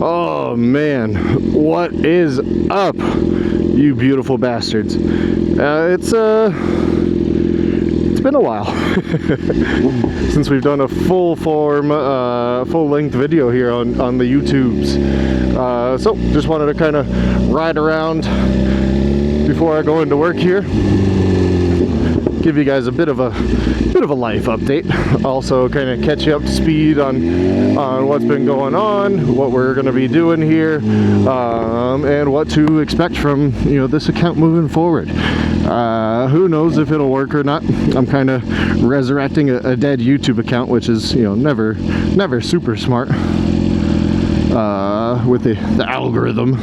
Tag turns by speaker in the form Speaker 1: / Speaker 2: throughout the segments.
Speaker 1: Oh man, what is up, you beautiful bastards? It's been a while since we've done a full-length video here on the YouTubes. So just wanted to kind of ride around before I go into work here. Give you guys a bit of a life update. Also kind of catch you up to speed on what's been going on, what we're going to be doing here, and what to expect from this account moving forward. Who knows if it'll work or not. I'm kind of resurrecting a dead YouTube account, which is never super smart with the algorithm.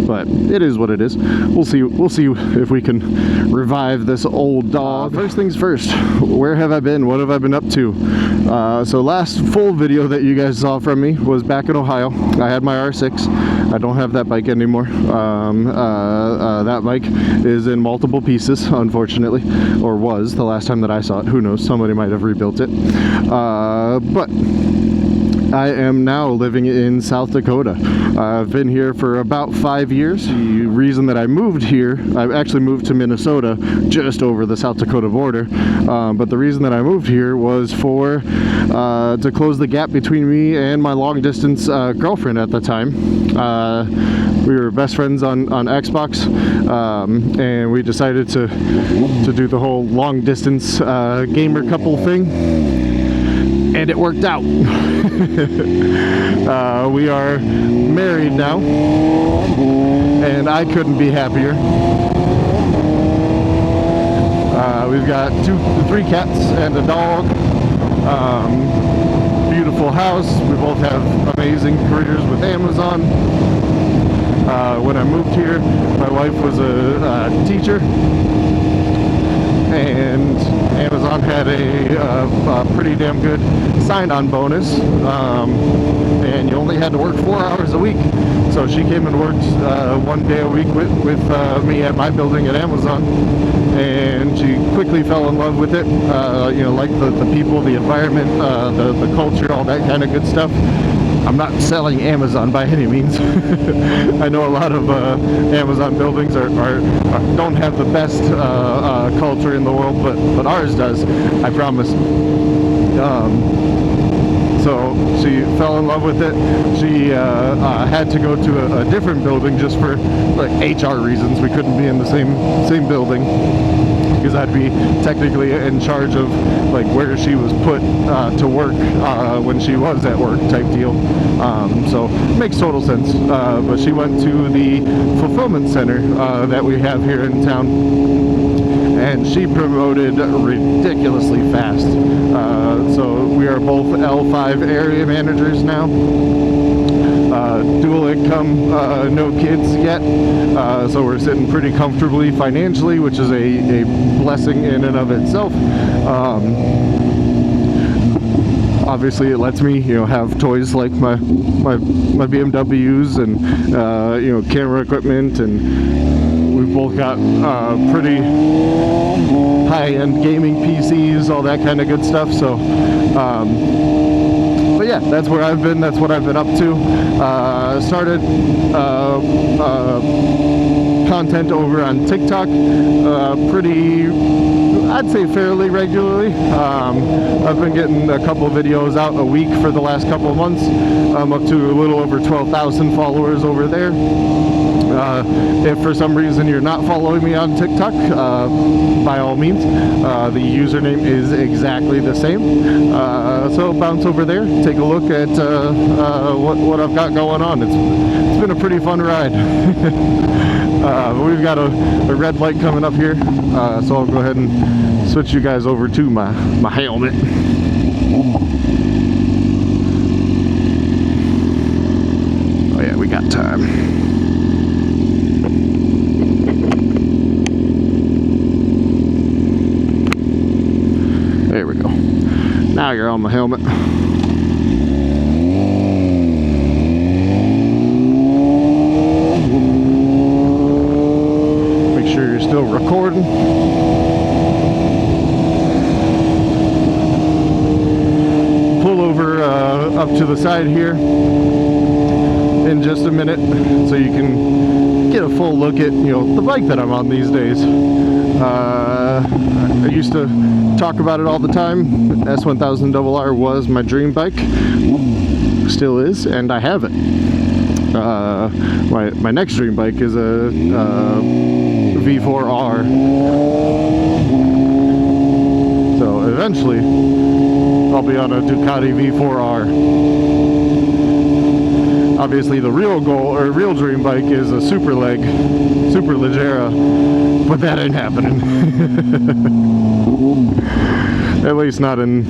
Speaker 1: But it is what it is. We'll see if we can revive this old dog. First things first, where have I been? What have I been up to? So last full video that you guys saw from me was back in Ohio. I had my R6. I don't have that bike anymore. That bike is in multiple pieces, unfortunately, or was the last time that I saw it. Who knows? Somebody might have rebuilt it. But I am now living in South Dakota. I've been here for about 5 years. The reason that I moved here, I actually moved to Minnesota just over the South Dakota border, but the reason that I moved here was to close the gap between me and my long distance girlfriend at the time. We were best friends on Xbox, and we decided to do the whole long distance gamer couple thing. And it worked out. We are married now, and I couldn't be happier. We've got 3 cats and a dog. Beautiful house. We both have amazing careers with Amazon. When I moved here, my wife was a teacher, and Amazon had a pretty damn good sign-on bonus, and you only had to work 4 hours a week. So she came and worked 1 day a week with me at my building at Amazon, and she quickly fell in love with it. Like the people, the environment, the culture, all that kind of good stuff. I'm not selling Amazon by any means. I know a lot of Amazon buildings don't have the best culture in the world, but ours does, I promise. So she fell in love with it. She had to go to a different building just for like HR reasons. We couldn't be in the same building, because I'd be technically in charge of like where she was put to work when she was at work type deal. So it makes total sense. But she went to the fulfillment center that we have here in town, and she promoted ridiculously fast. So we are both L5 area managers now. Dual income, no kids yet, so we're sitting pretty comfortably financially, which is a blessing in and of itself. Obviously it lets me have toys like my BMWs and camera equipment, and we've both got pretty high-end gaming PCs, all that kind of good stuff. So but yeah, that's where I've been. That's what I've been up to. Started content over on TikTok I'd say fairly regularly. I've been getting a couple videos out a week for the last couple of months. I'm up to a little over 12,000 followers over there. If for some reason you're not following me on TikTok, by all means, the username is exactly the same. So bounce over there, take a look at what I've got going on. It's been a pretty fun ride. We've got a red light coming up here, so I'll go ahead and switch you guys over to my helmet. Oh yeah, we got time. There we go. Now you're on my helmet. Make sure you're still recording. Pull over up to the side here. in just a minute, so you can get a full look at, you know, the bike that I'm on these days. I used to talk about it all the time. S1000RR was my dream bike, still is, and I have it. My next dream bike is a V4R. So eventually I'll be on a Ducati V4R. Obviously the real goal, or real dream bike, is a Super Leggera, but that ain't happening. At least not in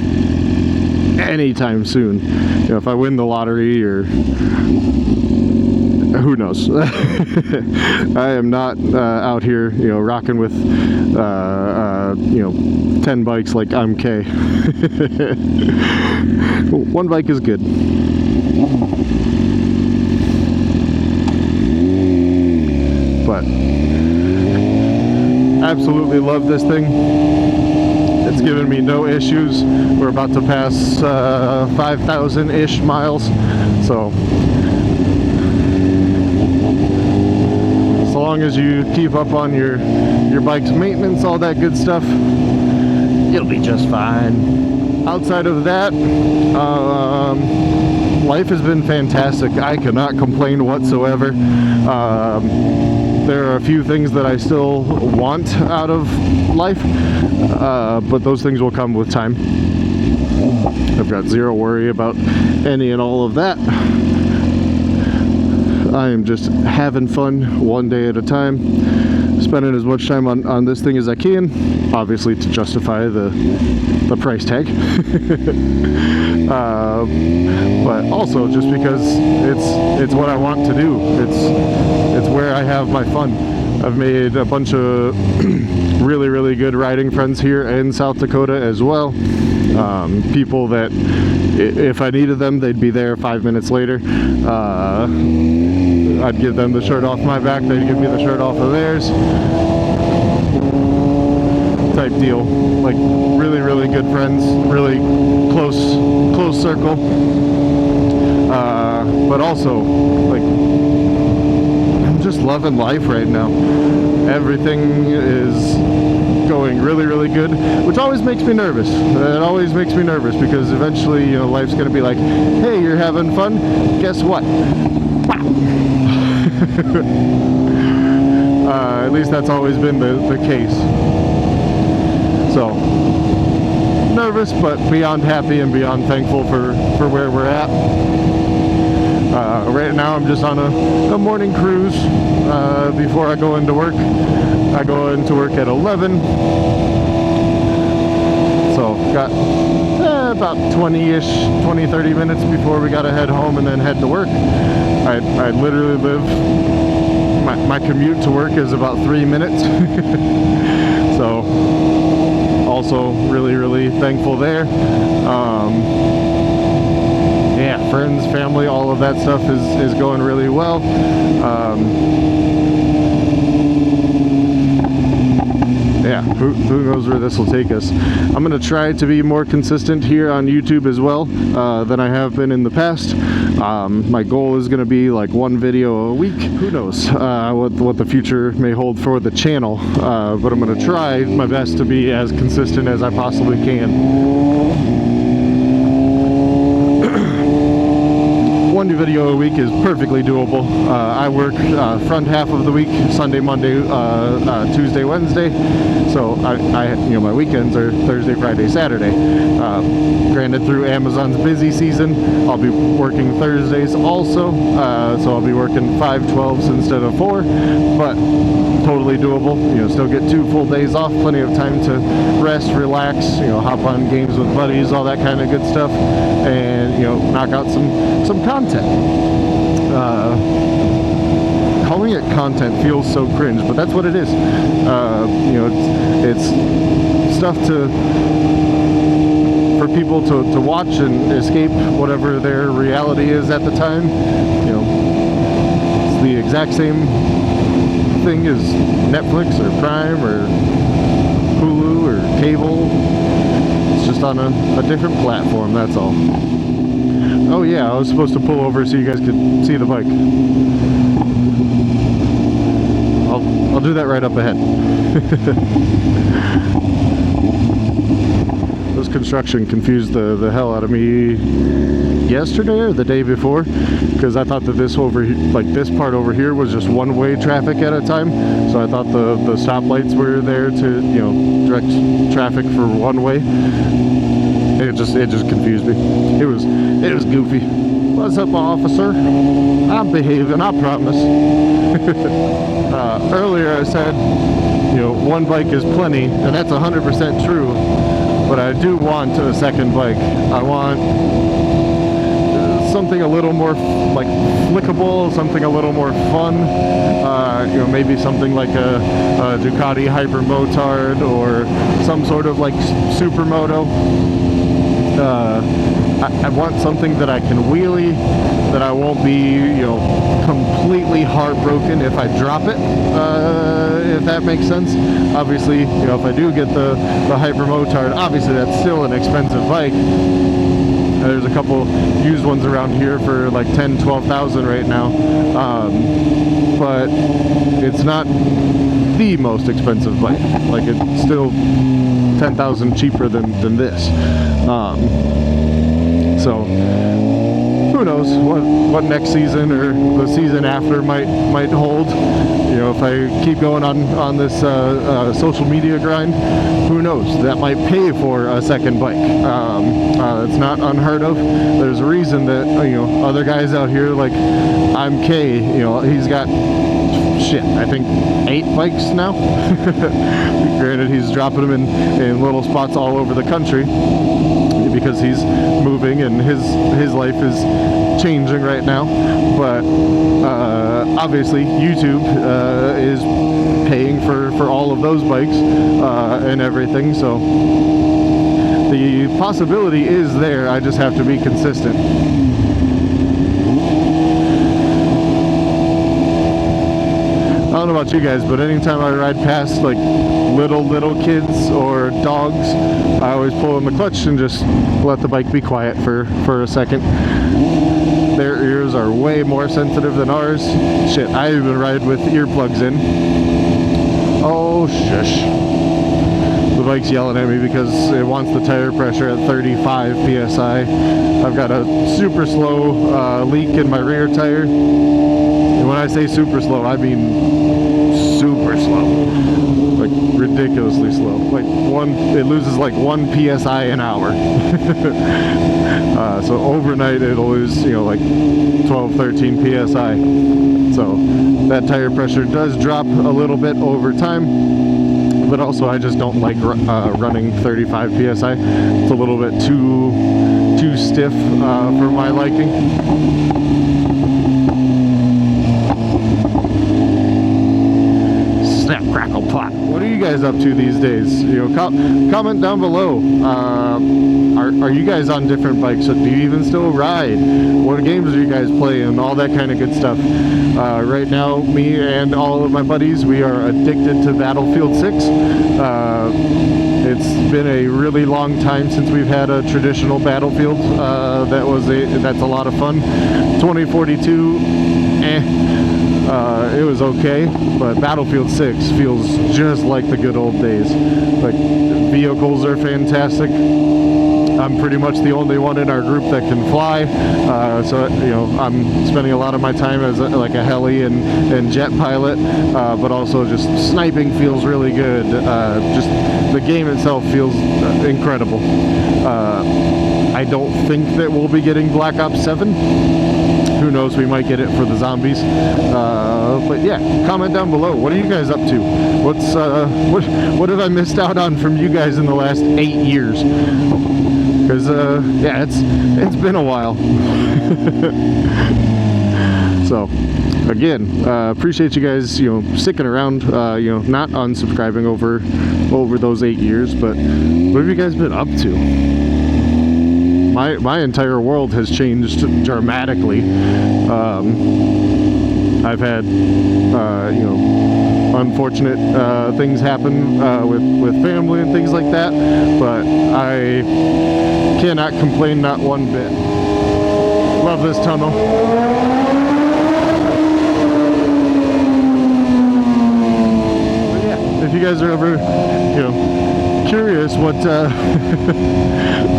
Speaker 1: anytime soon. You know, if I win the lottery, or who knows. I am not out here, you know, rocking with you know, 10 bikes like I'm K. One bike is good. But absolutely love this thing. It's given me no issues. We're about to pass 5,000-ish miles, so as long as you keep up on your bike's maintenance, all that good stuff, you'll be just fine. Outside of that, life has been fantastic. I cannot complain whatsoever. There are a few things that I still want out of life, but those things will come with time. I've got zero worry about any and all of that. I am just having fun one day at a time, spending as much time on this thing as I can, obviously to justify the price tag. But also just because it's what I want to do. It's where I have my fun. I've made a bunch of really good riding friends here in South Dakota as well. People that if I needed them, they'd be there 5 minutes later. I'd give them the shirt off my back, they'd give me the shirt off of theirs, type deal. Like really good friends, really close circle, but also like I'm just loving life right now. Everything is going really good, which always makes me nervous. It always makes me nervous because eventually, you know, life's gonna be like, hey, you're having fun, guess what? At least that's always been the case. So nervous, but beyond happy and beyond thankful for where we're at. Right now I'm just on a morning cruise before I go into work. I go into work at 11, so got about 20-30 minutes before we gotta head home and then head to work. I literally live, my commute to work is about 3 minutes. So also really thankful there. Yeah, friends, family, all of that stuff is going really well. Yeah, who knows where this will take us. I'm going to try to be more consistent here on YouTube as well than I have been in the past. My goal is going to be like one video a week. Who knows what the future may hold for the channel, but I'm going to try my best to be as consistent as I possibly can. One video a week is perfectly doable. I work front half of the week, Sunday, Monday, Tuesday, Wednesday. So I you know, my weekends are Thursday, Friday, Saturday. Granted, through Amazon's busy season, I'll be working Thursdays also. So I'll be working 5/12s instead of 4, but totally doable. You know, still get 2 full days off, plenty of time to rest, relax, you know, hop on games with buddies, all that kind of good stuff, and, you know, knock out some content. Calling it content feels so cringe, but that's what it is. You know, it's stuff for people to watch and escape whatever their reality is at the time. You know, it's the exact same thing as Netflix or Prime or Hulu or cable. It's just on a different platform, that's all. Oh yeah, I was supposed to pull over so you guys could see the bike. I'll do that right up ahead. This construction confused the hell out of me yesterday or the day before, because I thought that this part over here was just one-way traffic at a time. So I thought the stoplights were there to, you know, direct traffic for one way. It just confused me. It was goofy. What's up, officer? I'm behaving, I promise. Earlier I said, you know, one bike is plenty, and that's 100% true. But I do want a second bike. I want something a little more like flickable, something a little more fun. You know, maybe something like a Ducati Hyper Motard or some sort of like supermoto. I want something that I can wheelie, that I won't be, you know, completely heartbroken if I drop it, if that makes sense. Obviously, you know, if I do get the Hyper Motard, obviously that's still an expensive bike. There's a couple used ones around here for like 10, 12,000 right now, but it's not the most expensive bike. Like, it's still 10,000 cheaper than this. So who knows what next season or the season after might hold. You know, if I keep going on this social media grind, who knows? That might pay for a second bike. It's not unheard of. There's a reason that, you know, other guys out here like K, you know, he's got shit, I think 8 bikes now. Granted, he's dropping them in little spots all over the country because he's moving and his life is changing right now. But obviously YouTube is paying for all of those bikes and everything, so the possibility is there. I just have to be consistent. I don't know about you guys, but anytime I ride past like little kids or dogs, I always pull in the clutch and just let the bike be quiet for a second. Their ears are way more sensitive than ours. Shit, I even ride with earplugs in. Oh shush. The bike's yelling at me because it wants the tire pressure at 35 psi. I've got a super slow leak in my rear tire. And when I say super slow, I mean super slow. Like ridiculously slow. Like it loses like 1 psi an hour. So overnight it'll lose, you know, like 12, 13 psi. So that tire pressure does drop a little bit over time, but also I just don't like running 35 psi. It's a little bit too stiff for my liking. Snap, crackle, pop. What are you guys up to these days? You know, comment down below. Are you guys on different bikes? Do you even still ride? What games are you guys playing? All that kind of good stuff. Right now, me and all of my buddies, we are addicted to Battlefield 6. It's been a really long time since we've had a traditional Battlefield. That's a lot of fun. 2042, it was okay, but Battlefield 6 feels just like the good old days. Like, vehicles are fantastic. I'm pretty much the only one in our group that can fly, so you know, I'm spending a lot of my time as like a heli and jet pilot, but also just sniping feels really good. Just the game itself feels incredible. I don't think that we'll be getting Black Ops 7. Who knows, we might get it for the zombies. But yeah, comment down below. What are you guys up to? What have I missed out on from you guys in the last 8 years? Because yeah, it's been a while. So again, appreciate you guys, you know, sticking around, you know, not unsubscribing over those 8 years. But what have you guys been up to? My entire world has changed dramatically. I've had you know, unfortunate things happen with family and things like that, but I cannot complain, not one bit. Love this tunnel. But yeah, if you guys are ever, you know, curious what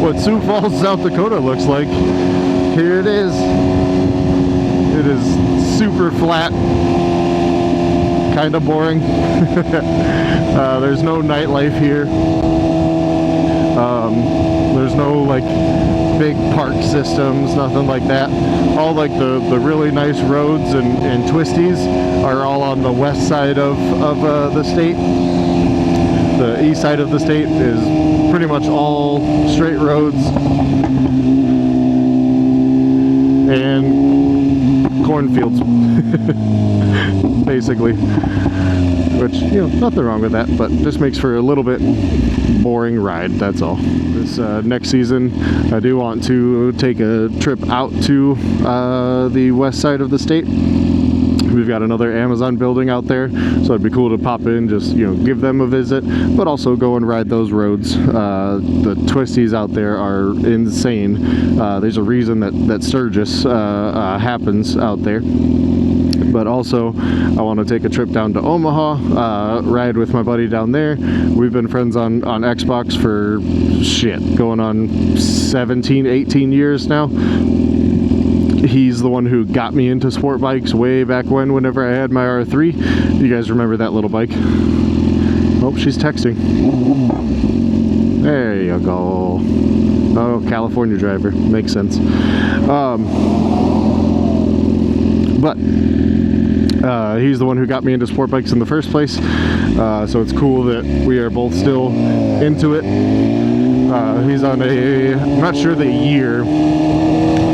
Speaker 1: what Sioux Falls, South Dakota looks like, here it is. It is super flat, kind of boring. There's no nightlife here. There's no like big park systems, nothing like that. All like the really nice roads and twisties are all on the west side of the state. The east side of the state is pretty much all straight roads and cornfields, basically. Which, you know, nothing wrong with that, but just makes for a little bit boring ride, that's all. This next season, I do want to take a trip out to the west side of the state. We've got another Amazon building out there, so it'd be cool to pop in, just, you know, give them a visit, but also go and ride those roads. The twisties out there are insane. There's a reason that Sturgis happens out there. But also, I want to take a trip down to Omaha, ride with my buddy down there. We've been friends on Xbox for, shit, going on 17, 18 years now. He's the one who got me into sport bikes way back whenever I had my R3. You guys remember that little bike? Oh, she's texting. There you go. Oh, California driver. Makes sense. But he's the one who got me into sport bikes in the first place. So it's cool that we are both still into it. He's on a, I'm not sure the year.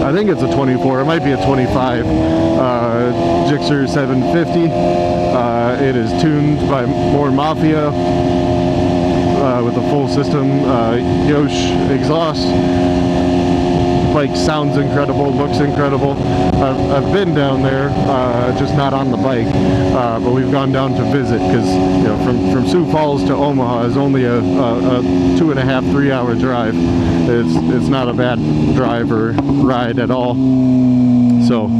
Speaker 1: I think it's a 24, it might be a 25, Gixxer 750. It is tuned by more Mafia with a full system Yosh exhaust. Bike sounds incredible, looks incredible. I've been down there, just not on the bike, but we've gone down to visit because, you know, from Sioux Falls to Omaha is only a 2.5, 3 hour drive. It's not a bad drive or ride at all. So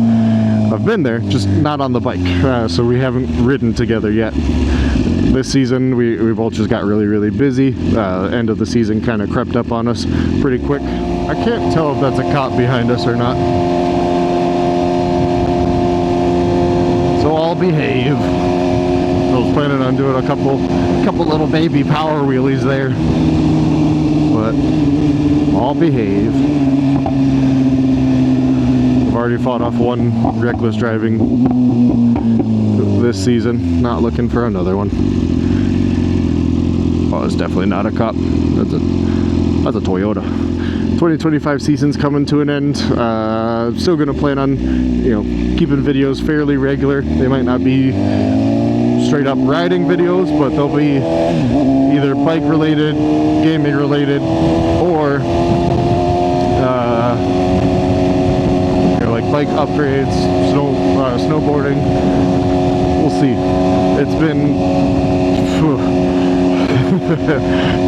Speaker 1: I've been there, just not on the bike. So we haven't ridden together yet. This season we both just got really busy. End of the season kind of crept up on us pretty quick. I can't tell if that's a cop behind us or not. So I'll behave. I was planning on doing a couple little baby power wheelies there, but I'll behave. I've already fought off one reckless driving this season. Not looking for another one. Oh, it's definitely not a cop. That's a Toyota. 2025 season's coming to an end. Still gonna plan on, you know, keeping videos fairly regular. They might not be straight up riding videos, but they'll be either bike related, gaming related, or you know, like bike upgrades, snowboarding. We'll see. It's been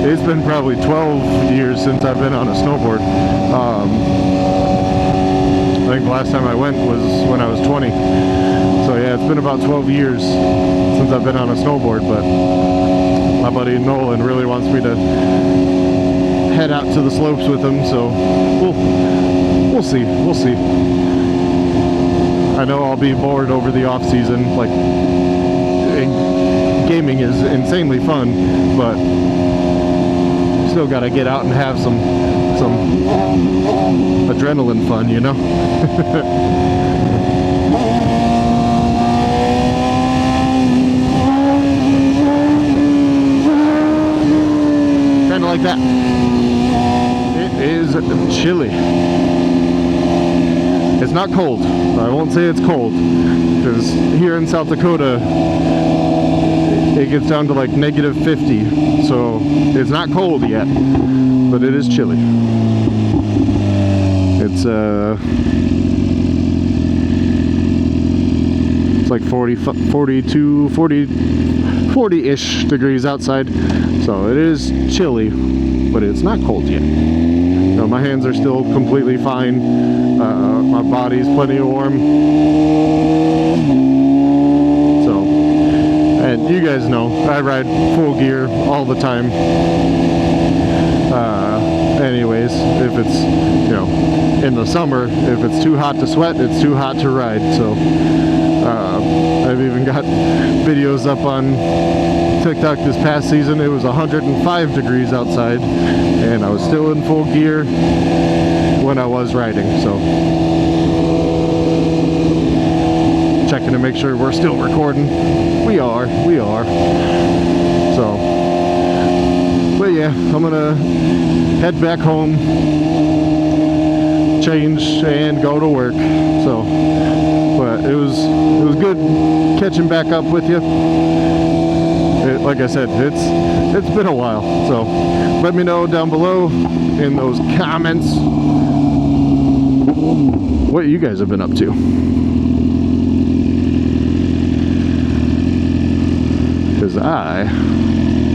Speaker 1: it's been probably 12 years since I've been on a snowboard. I think the last time I went was when I was 20. So yeah, it's been about 12 years since I've been on a snowboard, but my buddy Nolan really wants me to head out to the slopes with him, so we'll see. I know I'll be bored over the off season. Like, gaming is insanely fun, but still got to get out and have some adrenaline fun, you know. Kind of like that. It is chilly. It's not cold. I won't say it's cold, because here in South Dakota it gets down to like -50, so it's not cold yet, but it is chilly. It's like 40-ish degrees outside, so it is chilly, but it's not cold yet. know, my hands are still completely fine. My body's plenty warm. So, and you guys know, I ride full gear all the time. Anyways, if it's, you know, in the summer, if it's too hot to sweat, it's too hot to ride. So I've even got videos up on TikTok this past season. It was 105 degrees outside and I was still in full gear when I was riding. So checking to make sure we're still recording. We are. So, but yeah, I'm gonna head back home, change, and go to work. So, but it was good catching back up with you. Like I said, it's been a while. So, let me know down below in those comments what you guys have been up to. Because I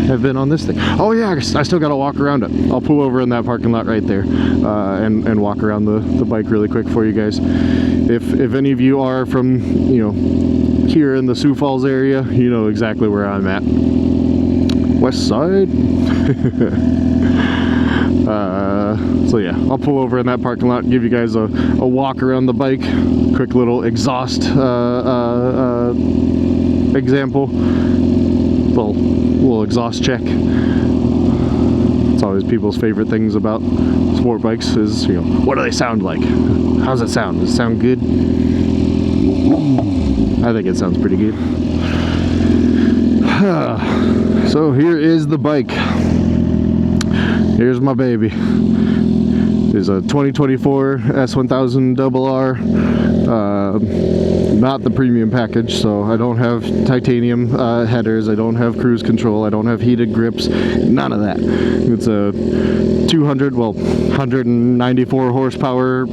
Speaker 1: have been on this thing. Oh yeah, I still gotta walk around it. I'll pull over in that parking lot right there and walk around the bike really quick for you guys. If any of you are from, you know, here in the Sioux Falls area, you know exactly where I'm at. West side. So yeah, I'll pull over in that parking lot, give you guys a walk around the bike, quick little exhaust example. Little exhaust check. It's always people's favorite things about sport bikes is, you know, what do they sound like? How's it sound? Does it sound good? I think it sounds pretty good. So here is the bike. Here's my baby. It's a 2024 S1000RR. Not the premium package, so I don't have titanium headers, I don't have cruise control, I don't have heated grips, none of that. It's a 194 horsepower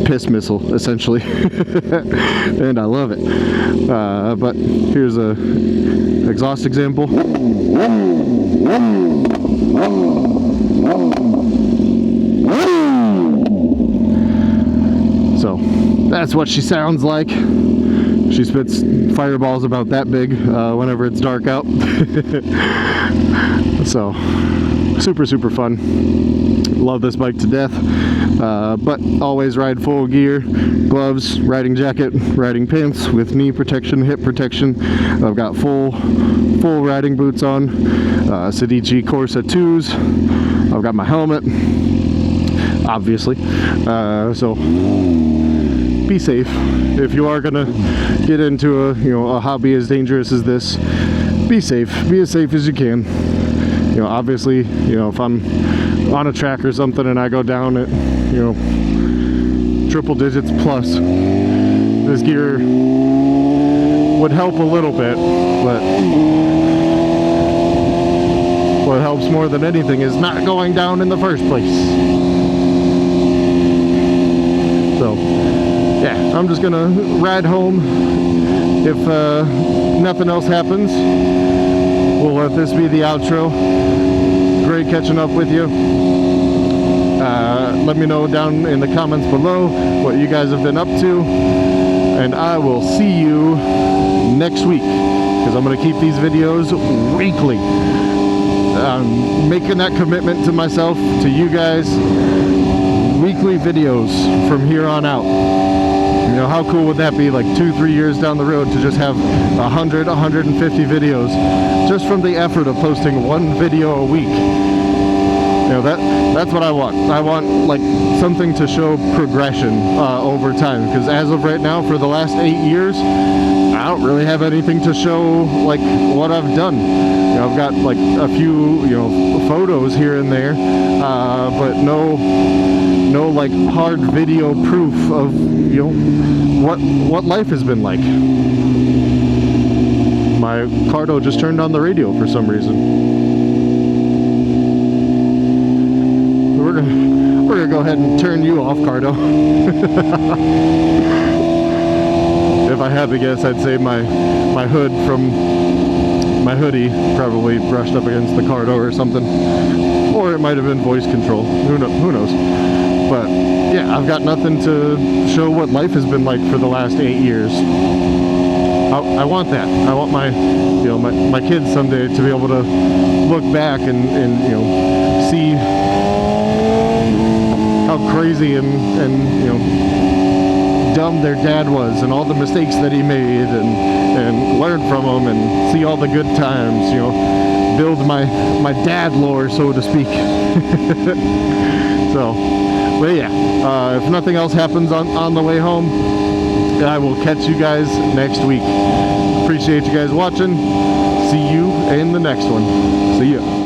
Speaker 1: piss missile, essentially. And I love it. But here's a exhaust example. So that's what she sounds like. She spits fireballs about that big whenever it's dark out. So super fun. Love this bike to death. But always ride full gear, gloves, riding jacket, riding pants with knee protection, hip protection. I've got full riding boots on, Sedici Corsa 2s. I've got my helmet, obviously. So be safe. If you are gonna get into a hobby as dangerous as this, be safe. Be as safe as you can. You know, obviously, you know, if I'm on a track or something and I go down at, you know, triple digits plus, this gear would help a little bit, but what helps more than anything is not going down in the first place. So yeah, I'm just gonna ride home. If nothing else happens, we'll let this be the outro. Great catching up with you. Let me know down in the comments below what you guys have been up to, and I will see you next week, because I'm going to keep these videos weekly. I'm making that commitment to myself, to you guys. Weekly videos from here on out. You know, how cool would that be, like 2-3 years down the road, to just have 100, 150 videos just from the effort of posting one video a week. You know, that's what I want. I want like something to show progression over time, because as of right now, for the last 8 years, I don't really have anything to show like what I've done. You know, I've got like a few, you know, photos here and there, but no like hard video proof of, you know, what life has been like. My Cardo just turned on the radio for some reason. We're gonna go ahead and turn you off, Cardo. If I had to guess, I'd say my hood from my hoodie probably brushed up against the Cardo or something. or it might have been voice control. Who knows? But yeah, I've got nothing to show what life has been like for the last 8 years. I want that. I want my, you know, my kids someday to be able to look back and you know, see how crazy and you know, dumb their dad was, and all the mistakes that he made, and learn from them, and see all the good times, you know, build my dad lore, so to speak. So, but yeah, if nothing else happens on the way home, I will catch you guys next week. Appreciate you guys watching. See you in the next one. See ya.